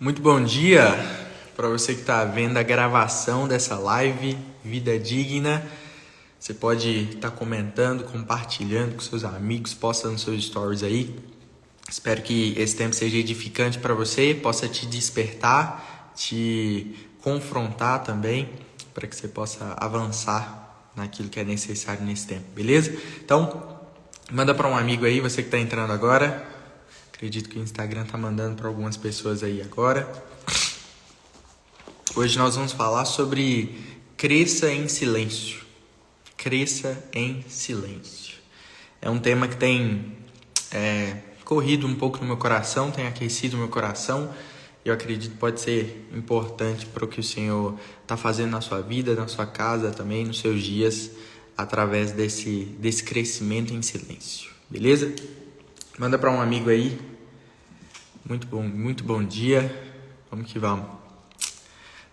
Muito bom dia para você que está vendo a gravação dessa live Vida Digna. Você pode estar comentando, compartilhando com seus amigos, postando seus stories aí. Espero que esse tempo seja edificante para você, possa te despertar, te confrontar também, para que você possa avançar naquilo que é necessário nesse tempo, beleza? Então, manda para um amigo aí, você que está entrando agora. Acredito que o Instagram está mandando para algumas pessoas aí agora. Hoje nós vamos falar sobre cresça em silêncio. Cresça em silêncio. É um tema que tem corrido um pouco no meu coração, tem aquecido o meu coração. Eu acredito que pode ser importante para o que o Senhor está fazendo na sua vida, na sua casa também, nos seus dias, através desse crescimento em silêncio. Beleza? Manda para um amigo aí. Muito bom dia. Vamos que vamos.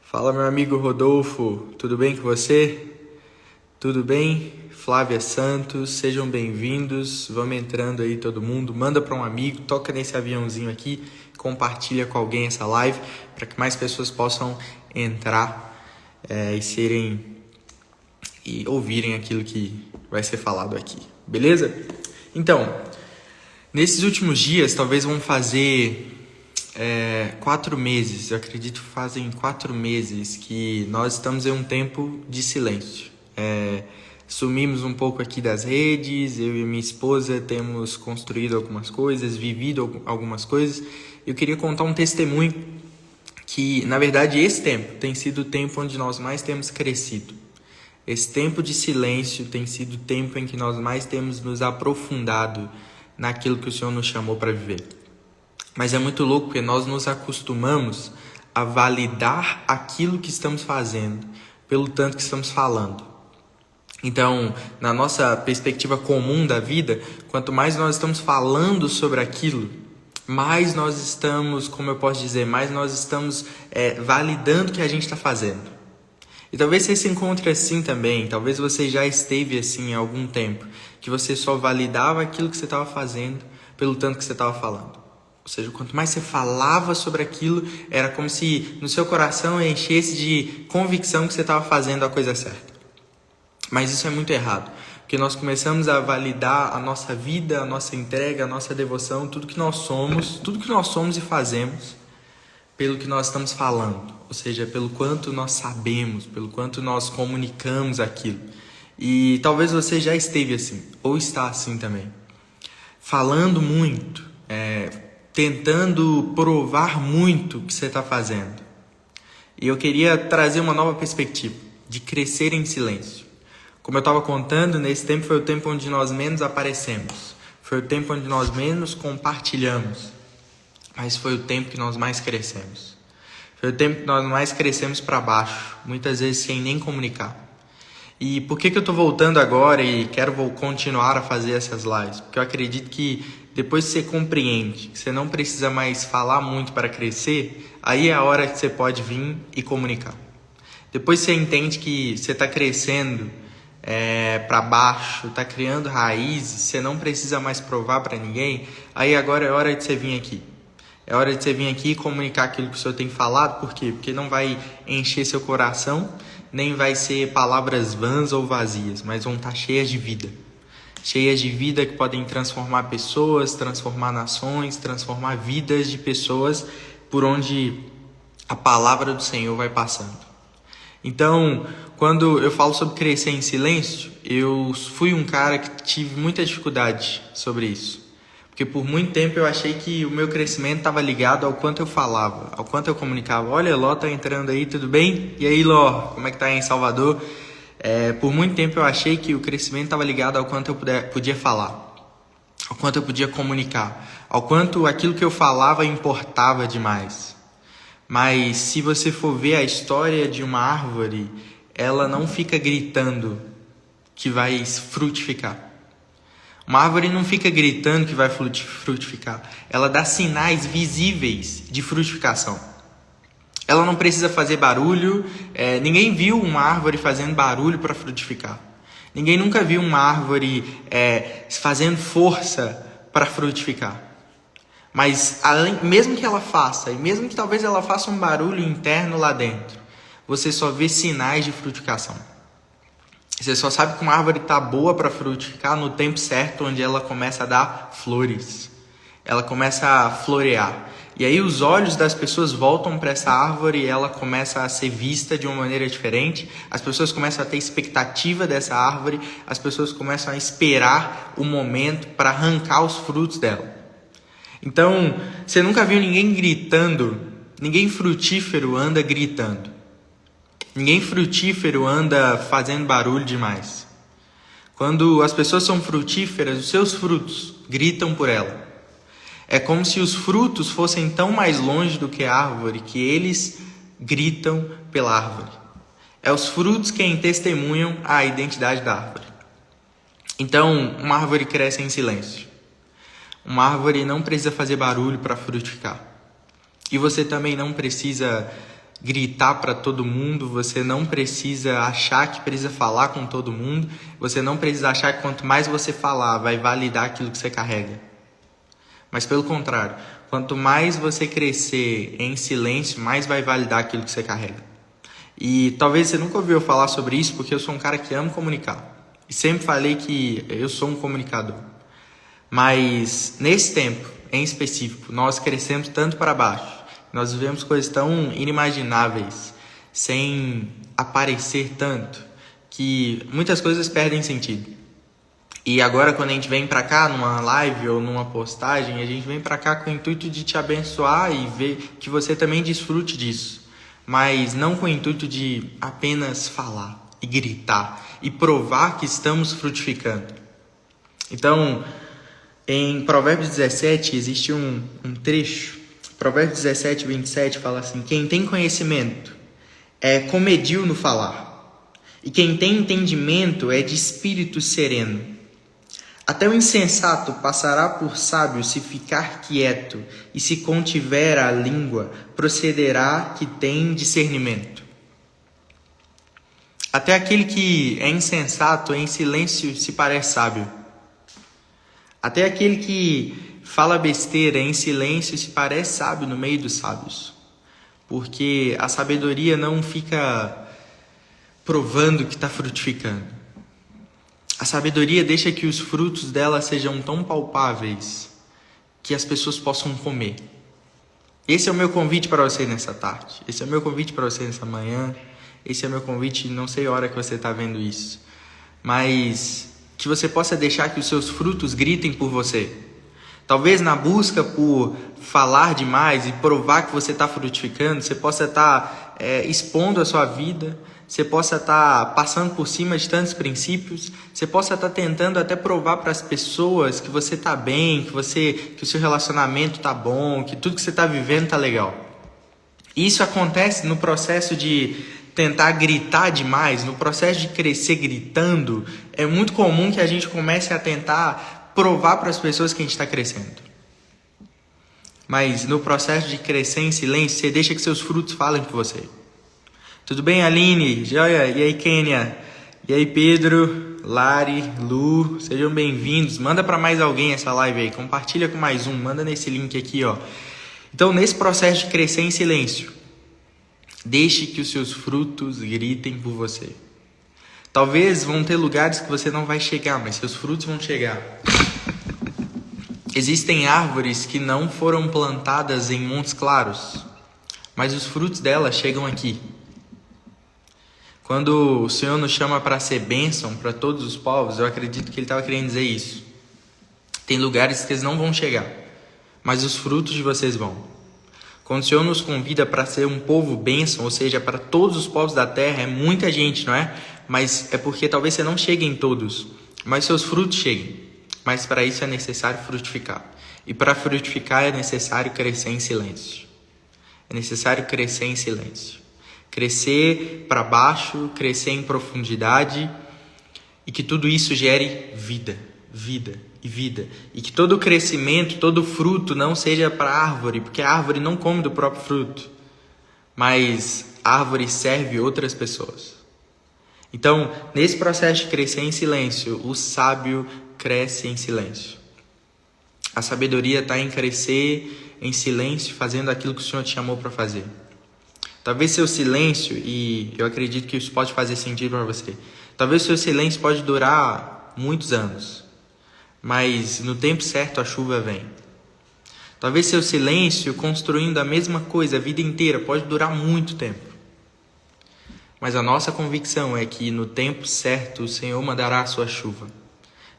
Fala, meu amigo Rodolfo. Tudo bem com você? Tudo bem? Flávia Santos, sejam bem-vindos. Vamos entrando aí todo mundo. Manda para um amigo, toca nesse aviãozinho aqui, compartilha com alguém essa live para que mais pessoas possam entrar e ouvirem aquilo que vai ser falado aqui. Beleza? Então, nesses últimos dias, talvez vão fazer 4 meses, eu acredito que fazem 4 meses que nós estamos em um tempo de silêncio. Sumimos um pouco aqui das redes, eu e minha esposa temos construído algumas coisas, vivido algumas coisas. Eu queria contar um testemunho que, na verdade, esse tempo tem sido o tempo onde nós mais temos crescido. Esse tempo de silêncio tem sido o tempo em que nós mais temos nos aprofundado naquilo que o Senhor nos chamou para viver. Mas é muito louco porque nós nos acostumamos a validar aquilo que estamos fazendo pelo tanto que estamos falando. Então, na nossa perspectiva comum da vida, quanto mais nós estamos falando sobre aquilo, mais nós estamos, como eu posso dizer, mais nós estamos validando o que a gente está fazendo. E talvez você se encontre assim também, talvez você já esteve assim há algum tempo, que você só validava aquilo que você estava fazendo pelo tanto que você estava falando. Ou seja, quanto mais você falava sobre aquilo, era como se no seu coração enchesse de convicção que você estava fazendo a coisa certa. Mas isso é muito errado, porque nós começamos a validar a nossa vida, a nossa entrega, a nossa devoção, tudo que nós somos e fazemos, pelo que nós estamos falando. Ou seja, pelo quanto nós sabemos, pelo quanto nós comunicamos aquilo. E talvez você já esteve assim, ou está assim também. Falando muito, tentando provar muito o que você está fazendo. E eu queria trazer uma nova perspectiva, de crescer em silêncio. Como eu estava contando, nesse tempo foi o tempo onde nós menos aparecemos. Foi o tempo onde nós menos compartilhamos. Mas foi o tempo que nós mais crescemos. Foi o tempo que nós mais crescemos para baixo, muitas vezes sem nem comunicar. E por que eu estou voltando agora e quero continuar a fazer essas lives? Porque eu acredito que depois que você compreende que você não precisa mais falar muito para crescer, aí é a hora que você pode vir e comunicar. Depois que você entende que você está crescendo para baixo, está criando raízes, você não precisa mais provar para ninguém, aí agora é hora de você vir aqui. É hora de você vir aqui e comunicar aquilo que o Senhor tem falado. Por quê? Porque não vai encher seu coração, nem vai ser palavras vãs ou vazias, mas vão estar cheias de vida. Cheias de vida que podem transformar pessoas, transformar nações, transformar vidas de pessoas por onde a palavra do Senhor vai passando. Então, quando eu falo sobre crescer em silêncio, eu fui um cara que tive muita dificuldade sobre isso. Porque por muito tempo eu achei que o meu crescimento estava ligado ao quanto eu falava, ao quanto eu comunicava. Olha, Ló tá entrando aí, tudo bem? E aí, Ló, como é que tá aí em Salvador? Por muito tempo eu achei que o crescimento estava ligado ao quanto eu podia falar, ao quanto eu podia comunicar, ao quanto aquilo que eu falava importava demais. Mas se você for ver a história de uma árvore, ela não fica gritando que vai frutificar. Uma árvore não fica gritando que vai frutificar. Ela dá sinais visíveis de frutificação. Ela não precisa fazer barulho. Ninguém viu uma árvore fazendo barulho para frutificar. Ninguém nunca viu uma árvore fazendo força para frutificar. Mas mesmo que ela faça, e mesmo que talvez ela faça um barulho interno lá dentro, você só vê sinais de frutificação. Você só sabe que uma árvore está boa para frutificar no tempo certo, onde ela começa a dar flores. Ela começa a florear. E aí os olhos das pessoas voltam para essa árvore e ela começa a ser vista de uma maneira diferente. As pessoas começam a ter expectativa dessa árvore. As pessoas começam a esperar o momento para arrancar os frutos dela. Então, você nunca viu ninguém gritando? Ninguém frutífero anda gritando. Ninguém frutífero anda fazendo barulho demais. Quando as pessoas são frutíferas, os seus frutos gritam por ela. É como se os frutos fossem tão mais longe do que a árvore, que eles gritam pela árvore. É os frutos quem testemunham a identidade da árvore. Então, uma árvore cresce em silêncio. Uma árvore não precisa fazer barulho para frutificar. E você também não precisa gritar para todo mundo, você não precisa achar que precisa falar com todo mundo, você não precisa achar que quanto mais você falar, vai validar aquilo que você carrega. Mas pelo contrário, quanto mais você crescer em silêncio, mais vai validar aquilo que você carrega. E talvez você nunca ouviu falar sobre isso, porque eu sou um cara que ama comunicar. E sempre falei que eu sou um comunicador. Mas nesse tempo, em específico, nós crescemos tanto para baixo. Nós vivemos coisas tão inimagináveis, sem aparecer tanto, que muitas coisas perdem sentido. E agora, quando a gente vem para cá, numa live ou numa postagem, a gente vem para cá com o intuito de te abençoar e ver que você também desfrute disso. Mas não com o intuito de apenas falar e gritar e provar que estamos frutificando. Então, em Provérbios 17 existe um trecho. Provérbios 17, 27 fala assim: quem tem conhecimento é comediu no falar, e quem tem entendimento é de espírito sereno. Até o insensato passará por sábio se ficar quieto, e se contiver a língua, procederá que tem discernimento. Até aquele que é insensato em silêncio se parece sábio. Até aquele que fala besteira em silêncio se parece sábio no meio dos sábios. Porque a sabedoria não fica provando que está frutificando. A sabedoria deixa que os frutos dela sejam tão palpáveis que as pessoas possam comer. Esse é o meu convite para você nessa tarde. Esse é o meu convite para você nessa manhã. Esse é o meu convite, não sei a hora que você está vendo isso. Mas que você possa deixar que os seus frutos gritem por você. Talvez na busca por falar demais e provar que você está frutificando, você possa estar expondo a sua vida, você possa estar passando por cima de tantos princípios, você possa estar tentando até provar para as pessoas que você está bem, que o seu relacionamento está bom, que tudo que você está vivendo está legal. Isso acontece no processo de tentar gritar demais, no processo de crescer gritando. É muito comum que a gente comece a tentar provar para as pessoas que a gente está crescendo. Mas no processo de crescer em silêncio, você deixa que seus frutos falem por você. Tudo bem, Aline? Joia? E aí, Kênia? E aí, Pedro? Lari? Lu? Sejam bem-vindos. Manda para mais alguém essa live aí. Compartilha com mais um. Manda nesse link aqui, ó. Então, nesse processo de crescer em silêncio, deixe que os seus frutos gritem por você. Talvez vão ter lugares que você não vai chegar, mas seus frutos vão chegar. Existem árvores que não foram plantadas em montes claros, mas os frutos delas chegam aqui. Quando o Senhor nos chama para ser bênção para todos os povos, eu acredito que Ele estava querendo dizer isso. Tem lugares que eles não vão chegar, mas os frutos de vocês vão. Quando o Senhor nos convida para ser um povo bênção, ou seja, para todos os povos da terra, é muita gente, não é? Mas é porque talvez você não chegue em todos, mas seus frutos cheguem. Mas para isso é necessário frutificar. E para frutificar é necessário crescer em silêncio. É necessário crescer em silêncio. Crescer para baixo, crescer em profundidade, e que tudo isso gere vida, vida e vida. E que todo crescimento, todo fruto não seja para a árvore, porque a árvore não come do próprio fruto, mas a árvore serve outras pessoas. Então, nesse processo de crescer em silêncio, o sábio cresce em silêncio. A sabedoria está em crescer em silêncio, fazendo aquilo que o Senhor te chamou para fazer. Talvez seu silêncio, e eu acredito que isso pode fazer sentido para você, talvez seu silêncio pode durar muitos anos, mas no tempo certo a chuva vem. Talvez seu silêncio, construindo a mesma coisa a vida inteira, pode durar muito tempo. Mas a nossa convicção é que no tempo certo o Senhor mandará a sua chuva.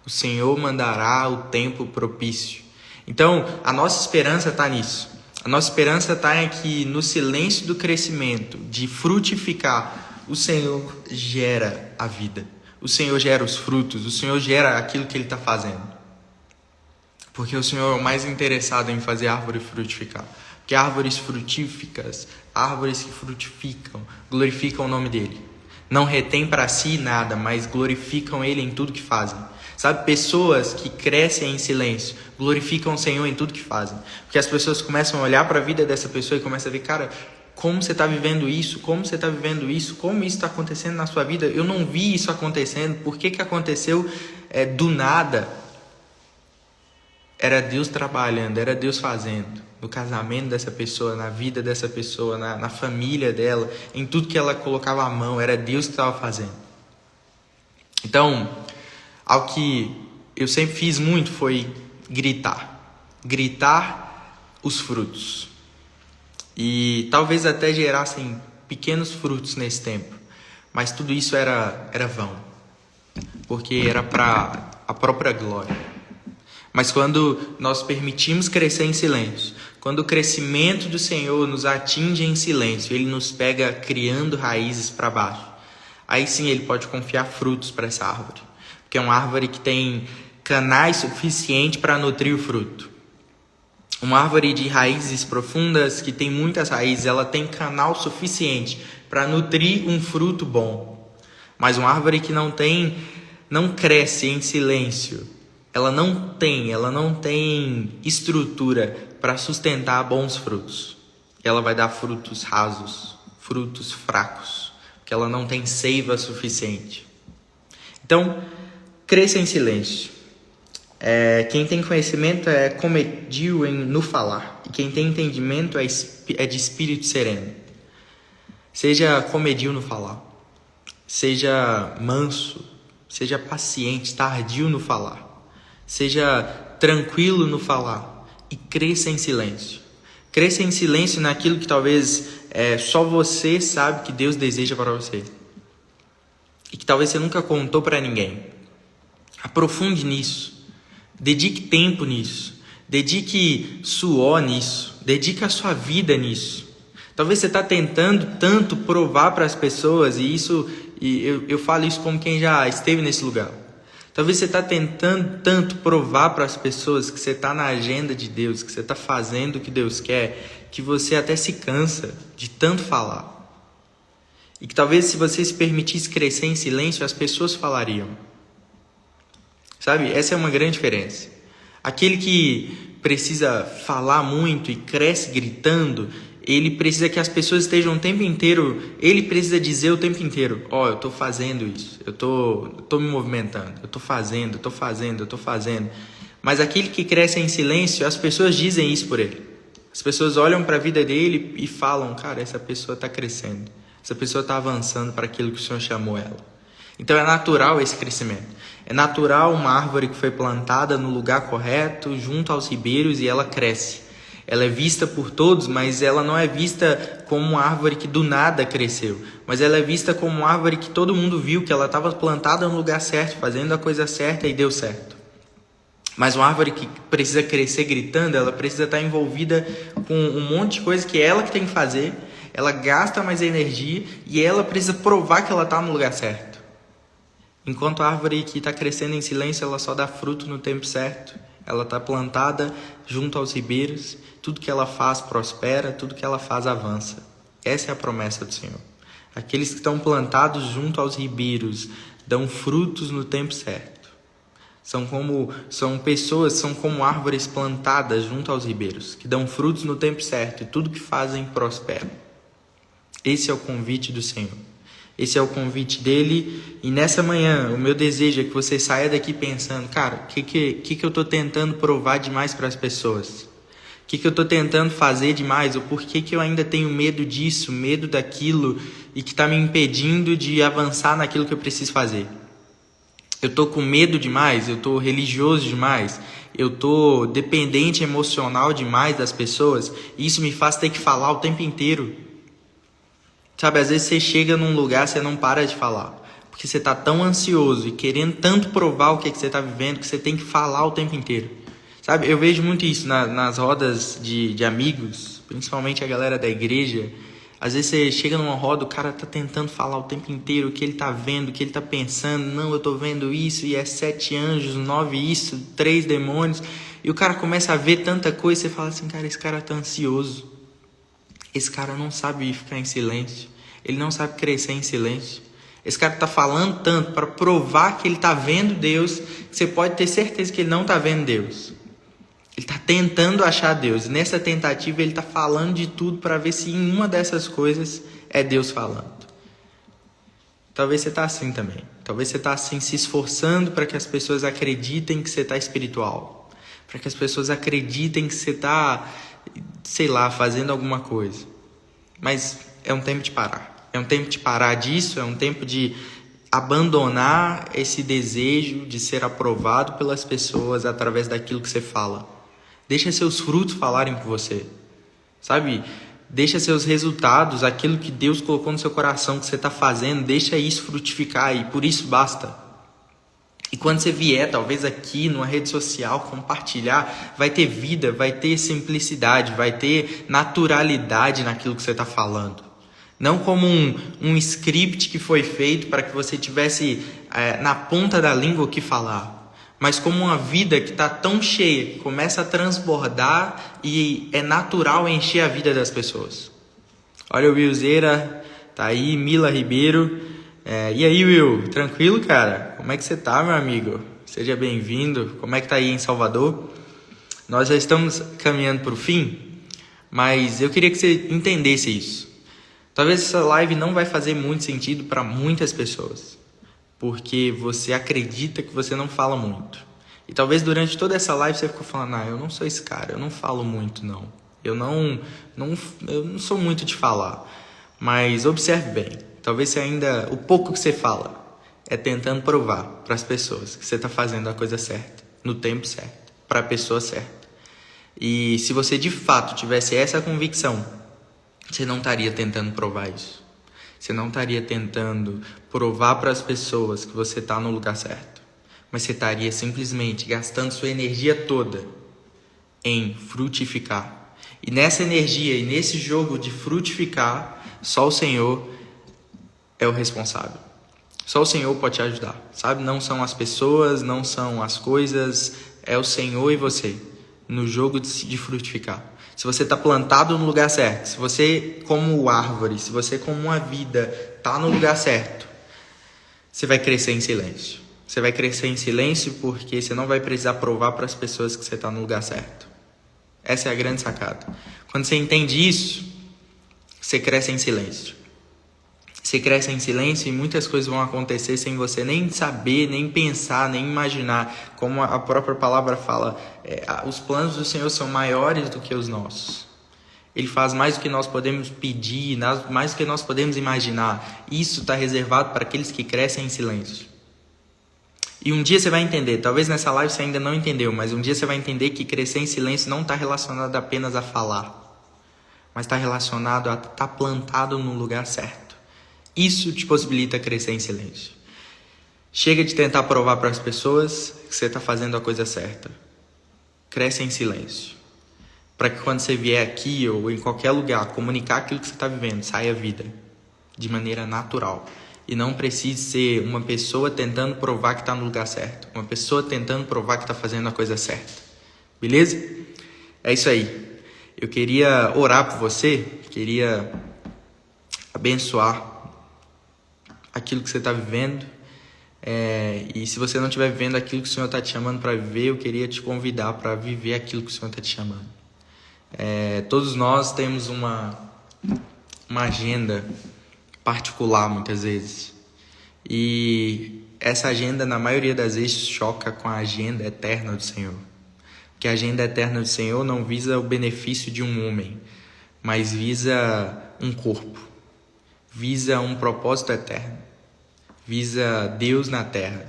O Senhor mandará o tempo propício. Então, a nossa esperança está nisso. A nossa esperança está em que no silêncio do crescimento, de frutificar, o Senhor gera a vida. O Senhor gera os frutos. O Senhor gera aquilo que Ele está fazendo. Porque o Senhor é o mais interessado em fazer árvore frutificar. Porque árvores frutíficas, árvores que frutificam, glorificam o nome dEle. Não retém para si nada, mas glorificam Ele em tudo que fazem. Sabe, pessoas que crescem em silêncio, glorificam o Senhor em tudo que fazem. Porque as pessoas começam a olhar para a vida dessa pessoa e começam a ver, cara, como você está vivendo isso? Como você está vivendo isso? Como isso está acontecendo na sua vida? Eu não vi isso acontecendo. Por que aconteceu do nada? Era Deus trabalhando, era Deus fazendo. No casamento dessa pessoa, na vida dessa pessoa, na família dela, em tudo que ela colocava a mão, era Deus que estava fazendo. Então, algo que eu sempre fiz muito foi gritar. Gritar os frutos. E talvez até gerassem pequenos frutos nesse tempo. Mas tudo isso era vão. Porque era para a própria glória. Mas quando nós permitimos crescer em silêncio, quando o crescimento do Senhor nos atinge em silêncio, Ele nos pega criando raízes para baixo, aí sim Ele pode confiar frutos para essa árvore. Porque é uma árvore que tem canais suficientes para nutrir o fruto. Uma árvore de raízes profundas, que tem muitas raízes, ela tem canal suficiente para nutrir um fruto bom. Mas uma árvore que não cresce em silêncio, ela não tem estrutura para sustentar bons frutos. Ela vai dar frutos rasos, frutos fracos, porque ela não tem seiva suficiente. Então, cresça em silêncio. Quem tem conhecimento é comedido no falar, e quem tem entendimento é de espírito sereno. Seja comedido no falar, seja manso, seja paciente, tardio no falar. Seja tranquilo no falar e cresça em silêncio. Cresça em silêncio naquilo que talvez só você sabe que Deus deseja para você. E que talvez você nunca contou para ninguém. Aprofunde nisso. Dedique tempo nisso. Dedique suor nisso. Dedique a sua vida nisso. Talvez você está tentando tanto provar para as pessoas, e eu falo isso como quem já esteve nesse lugar. Talvez você está tentando tanto provar para as pessoas que você está na agenda de Deus, que você está fazendo o que Deus quer, que você até se cansa de tanto falar. E que talvez se você se permitisse crescer em silêncio, as pessoas falariam. Sabe? Essa é uma grande diferença. Aquele que precisa falar muito e cresce gritando, ele precisa que as pessoas estejam o tempo inteiro, ele precisa dizer o tempo inteiro, eu estou fazendo isso, eu tô me movimentando, eu estou fazendo. Mas aquele que cresce em silêncio, as pessoas dizem isso por ele. As pessoas olham para a vida dele e falam, cara, essa pessoa está crescendo, essa pessoa está avançando para aquilo que o Senhor chamou ela. Então é natural esse crescimento. É natural uma árvore que foi plantada no lugar correto, junto aos ribeiros, e ela cresce. Ela é vista por todos, mas ela não é vista como uma árvore que do nada cresceu. Mas ela é vista como uma árvore que todo mundo viu, que ela estava plantada no lugar certo, fazendo a coisa certa e deu certo. Mas uma árvore que precisa crescer gritando, ela precisa estar envolvida com um monte de coisa que é ela que tem que fazer. Ela gasta mais energia e ela precisa provar que ela está no lugar certo. Enquanto a árvore que está crescendo em silêncio, ela só dá fruto no tempo certo. Ela está plantada junto aos ribeiros. Tudo que ela faz prospera, tudo que ela faz avança. Essa é a promessa do Senhor. Aqueles que estão plantados junto aos ribeiros dão frutos no tempo certo. São como árvores plantadas junto aos ribeiros, que dão frutos no tempo certo e tudo que fazem prospera. Esse é o convite do Senhor. Esse é o convite dele. E nessa manhã, o meu desejo é que você saia daqui pensando, cara, o que eu estou tentando provar demais para as pessoas? O que eu estou tentando fazer demais? Ou por que eu ainda tenho medo disso, medo daquilo, e que está me impedindo de avançar naquilo que eu preciso fazer? Eu estou com medo demais? Eu estou religioso demais? Eu estou dependente emocional demais das pessoas? E isso me faz ter que falar o tempo inteiro. Sabe, às vezes você chega num lugar, você não para de falar. Porque você está tão ansioso e querendo tanto provar o que você está vivendo que você tem que falar o tempo inteiro. Sabe, eu vejo muito isso nas rodas de amigos, principalmente a galera da igreja. Às vezes você chega numa roda, o cara tá tentando falar o tempo inteiro o que ele tá vendo, o que ele tá pensando. Não, eu tô vendo isso, e é 7 anjos, 9 isso, 3 demônios. E o cara começa a ver tanta coisa, você fala assim, cara, esse cara tá ansioso. Esse cara não sabe ficar em silêncio. Ele não sabe crescer em silêncio. Esse cara tá falando tanto para provar que ele tá vendo Deus, que você pode ter certeza que ele não tá vendo Deus. Ele está tentando achar Deus. E nessa tentativa ele está falando de tudo para ver se em uma dessas coisas é Deus falando. Talvez você está assim também. Talvez você está assim se esforçando para que as pessoas acreditem que você está espiritual. Para que as pessoas acreditem que você está, sei lá, fazendo alguma coisa. Mas é um tempo de parar. É um tempo de parar disso. É um tempo de abandonar esse desejo de ser aprovado pelas pessoas através daquilo que você fala. Deixa seus frutos falarem por você, sabe? Deixa seus resultados, aquilo que Deus colocou no seu coração, que você está fazendo, deixa isso frutificar e por isso basta. E quando você vier, talvez aqui numa rede social, compartilhar, vai ter vida, vai ter simplicidade, vai ter naturalidade naquilo que você está falando. Não como um script que foi feito para que você tivesse na ponta da língua o que falar. Mas como uma vida que está tão cheia, que começa a transbordar e é natural encher a vida das pessoas. Olha o Willzeira, tá aí, Mila Ribeiro. E aí, Will, tranquilo, cara? Como é que você tá, meu amigo? Seja bem-vindo. Como é que tá aí em Salvador? Nós já estamos caminhando para o fim, mas eu queria que você entendesse isso. Talvez essa live não vai fazer muito sentido para muitas pessoas. Porque você acredita que você não fala muito. E talvez durante toda essa live você ficou falando, eu não sou esse cara, eu não falo muito não. Eu não sou muito de falar. Mas observe bem, talvez você ainda, o pouco que você fala é tentando provar para as pessoas que você está fazendo a coisa certa, no tempo certo, para a pessoa certa. E se você de fato tivesse essa convicção, você não estaria tentando provar isso. Você não estaria tentando provar para as pessoas que você está no lugar certo. Mas você estaria simplesmente gastando sua energia toda em frutificar. E nessa energia e nesse jogo de frutificar, só o Senhor é o responsável. Só o Senhor pode te ajudar, sabe? Não são as pessoas, não são as coisas, é o Senhor e você no jogo de frutificar. Se você está plantado no lugar certo, se você como árvore, se você como uma vida está no lugar certo, você vai crescer em silêncio. Você vai crescer em silêncio porque você não vai precisar provar para as pessoas que você está no lugar certo. Essa é a grande sacada. Quando você entende isso, você cresce em silêncio. Você cresce em silêncio e muitas coisas vão acontecer sem você nem saber, nem pensar, nem imaginar. Como a própria palavra fala, os planos do Senhor são maiores do que os nossos. Ele faz mais do que nós podemos pedir, mais do que nós podemos imaginar. Isso está reservado para aqueles que crescem em silêncio. E um dia você vai entender, talvez nessa live você ainda não entendeu, mas um dia você vai entender que crescer em silêncio não está relacionado apenas a falar, mas está relacionado a estar plantado no lugar certo. Isso te possibilita crescer em silêncio. Chega de tentar provar para as pessoas que você está fazendo a coisa certa. Cresce em silêncio. Para que quando você vier aqui ou em qualquer lugar comunicar aquilo que você está vivendo, saia a vida de maneira natural. E não precise ser uma pessoa tentando provar que está no lugar certo. Uma pessoa tentando provar que está fazendo a coisa certa. Beleza? É isso aí. Eu queria orar por você. Queria abençoar aquilo que você está vivendo. E se você não estiver vivendo aquilo que o Senhor está te chamando para viver, eu queria te convidar para viver aquilo que o Senhor está te chamando. Todos nós temos uma agenda particular muitas vezes. E essa agenda, na maioria das vezes, choca com a agenda eterna do Senhor. Porque a agenda eterna do Senhor não visa o benefício de um homem, mas visa um corpo, visa um propósito eterno, visa Deus na terra.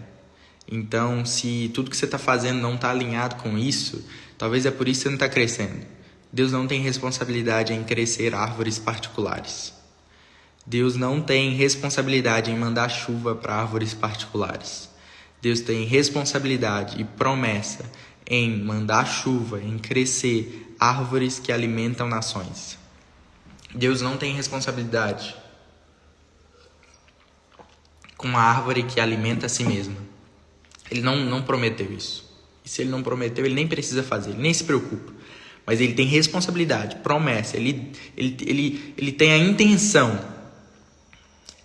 Então, se tudo que você está fazendo não está alinhado com isso, talvez é por isso que você não está crescendo. Deus não tem responsabilidade em crescer árvores particulares. Deus não tem responsabilidade em mandar chuva para árvores particulares. Deus tem responsabilidade e promessa em mandar chuva, em crescer árvores que alimentam nações. Deus não tem responsabilidade com uma árvore que alimenta a si mesma. Ele não prometeu isso. E se ele não prometeu, ele nem precisa fazer, ele nem se preocupa. Mas ele tem responsabilidade, promessa. Ele tem a intenção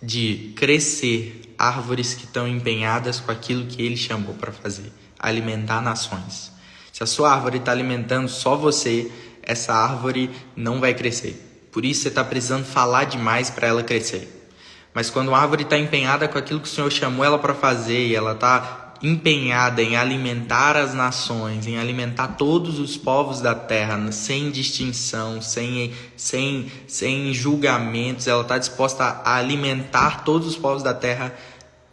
de crescer árvores que estão empenhadas com aquilo que ele chamou para fazer, alimentar nações. Se a sua árvore está alimentando só você, essa árvore não vai crescer. Por isso você está precisando falar demais para ela crescer. Mas quando a árvore está empenhada com aquilo que o Senhor chamou ela para fazer, e ela está empenhada em alimentar as nações, em alimentar todos os povos da terra, sem distinção, sem julgamentos, ela está disposta a alimentar todos os povos da terra.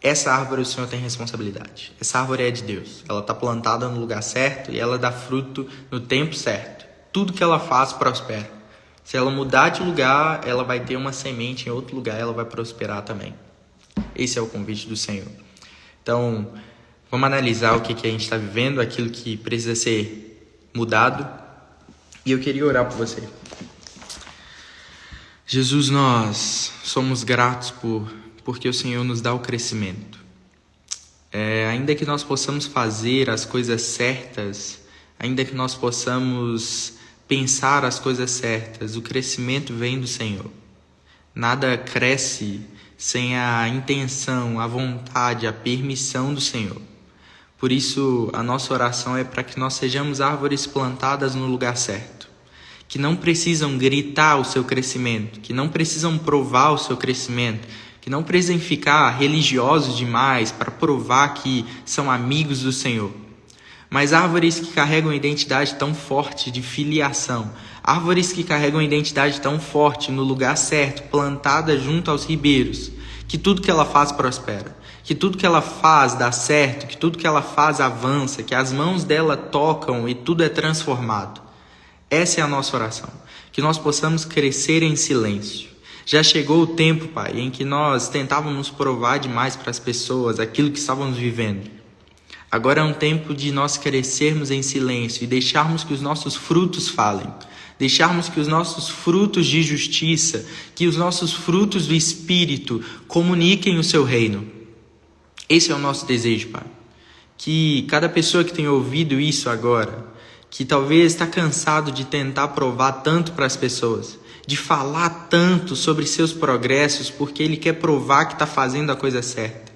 Essa árvore o Senhor tem responsabilidade. Essa árvore é de Deus. Ela está plantada no lugar certo e ela dá fruto no tempo certo. Tudo que ela faz prospera. Se ela mudar de lugar, ela vai ter uma semente em outro lugar, ela vai prosperar também. Esse é o convite do Senhor. Então, vamos analisar o que a gente está vivendo, aquilo que precisa ser mudado. E eu queria orar por você. Jesus, nós somos gratos porque o Senhor nos dá o crescimento. Ainda que nós possamos fazer as coisas certas, ainda que nós possamos pensar as coisas certas, o crescimento vem do Senhor. Nada cresce sem a intenção, a vontade, a permissão do Senhor. Por isso, a nossa oração é para que nós sejamos árvores plantadas no lugar certo, que não precisam gritar o seu crescimento, que não precisam provar o seu crescimento, que não precisam ficar religiosos demais para provar que são amigos do Senhor. Mas árvores que carregam identidade tão forte de filiação, árvores que carregam identidade tão forte no lugar certo, plantada junto aos ribeiros, que tudo que ela faz prospera, que tudo que ela faz dá certo, que tudo que ela faz avança, que as mãos dela tocam e tudo é transformado. Essa é a nossa oração, que nós possamos crescer em silêncio. Já chegou o tempo, Pai, em que nós tentávamos provar demais para as pessoas aquilo que estávamos vivendo. Agora é um tempo de nós crescermos em silêncio e deixarmos que os nossos frutos falem. Deixarmos que os nossos frutos de justiça, que os nossos frutos do Espírito comuniquem o seu reino. Esse é o nosso desejo, Pai. Que cada pessoa que tem ouvido isso agora, que talvez está cansado de tentar provar tanto para as pessoas, de falar tanto sobre seus progressos, porque ele quer provar que está fazendo a coisa certa.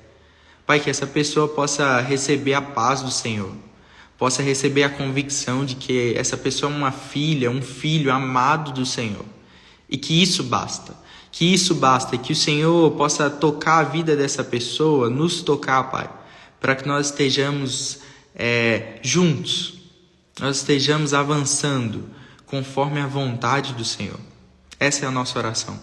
Pai, que essa pessoa possa receber a paz do Senhor, possa receber a convicção de que essa pessoa é uma filha, um filho amado do Senhor. E que isso basta, e que o Senhor possa tocar a vida dessa pessoa, nos tocar, Pai, para que nós estejamos juntos, nós estejamos avançando conforme a vontade do Senhor. Essa é a nossa oração.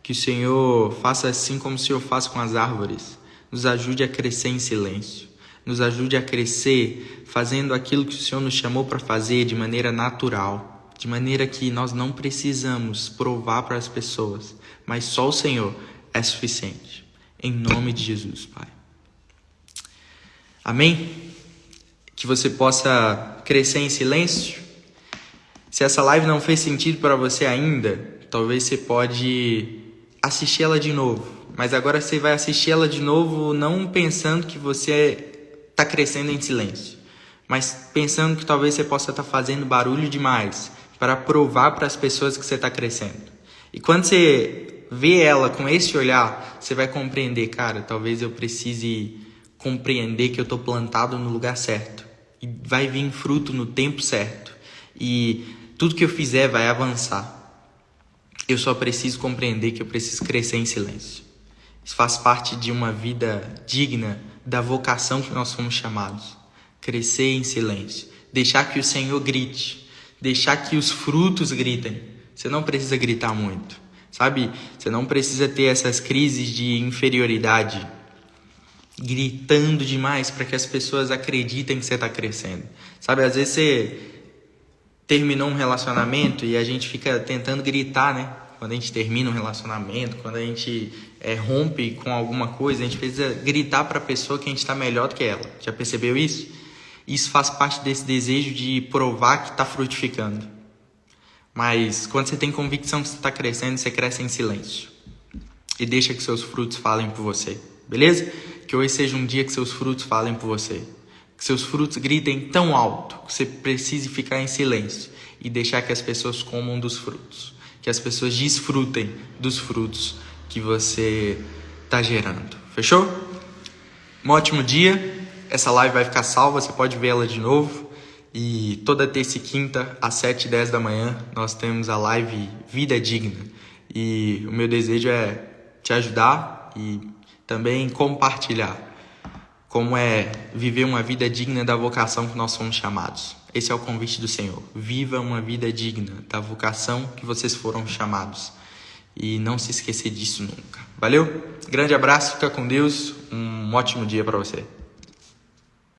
Que o Senhor faça assim como o Senhor faz com as árvores. Nos ajude a crescer em silêncio. Nos ajude a crescer fazendo aquilo que o Senhor nos chamou para fazer de maneira natural. De maneira que nós não precisamos provar para as pessoas. Mas só o Senhor é suficiente. Em nome de Jesus, Pai. Amém? Que você possa crescer em silêncio. Se essa live não fez sentido para você ainda, talvez você pode assistir ela de novo. Mas agora você vai assistir ela de novo não pensando que você está crescendo em silêncio, mas pensando que talvez você possa estar fazendo barulho demais para provar para as pessoas que você está crescendo. E quando você vê ela com esse olhar, você vai compreender, cara, talvez eu precise compreender que eu estou plantado no lugar certo. E vai vir fruto no tempo certo. E tudo que eu fizer vai avançar. Eu só preciso compreender que eu preciso crescer em silêncio. Isso faz parte de uma vida digna da vocação que nós fomos chamados. Crescer em silêncio. Deixar que o Senhor grite. Deixar que os frutos gritem. Você não precisa gritar muito. Sabe? Você não precisa ter essas crises de inferioridade. Gritando demais para que as pessoas acreditem que você está crescendo. Sabe? Às vezes você terminou um relacionamento e a gente fica tentando gritar, né? Quando a gente termina um relacionamento, quando a gente rompe com alguma coisa, a gente precisa gritar para a pessoa que a gente está melhor do que ela. Já percebeu isso? Isso faz parte desse desejo de provar que está frutificando. Mas quando você tem convicção que você está crescendo, você cresce em silêncio. E deixa que seus frutos falem por você. Beleza? Que hoje seja um dia que seus frutos falem por você. Que seus frutos gritem tão alto que você precise ficar em silêncio e deixar que as pessoas comam dos frutos. Que as pessoas desfrutem dos frutos que você está gerando. Fechou? Um ótimo dia. Essa live vai ficar salva, você pode ver ela de novo. E toda terça e quinta, às 7h10 da manhã, nós temos a live Vida Digna. E o meu desejo é te ajudar e também compartilhar como é viver uma vida digna da vocação que nós somos chamados. Esse é o convite do Senhor. Viva uma vida digna da vocação que vocês foram chamados. E não se esquecer disso nunca. Valeu? Grande abraço, fica com Deus. Um ótimo dia para você.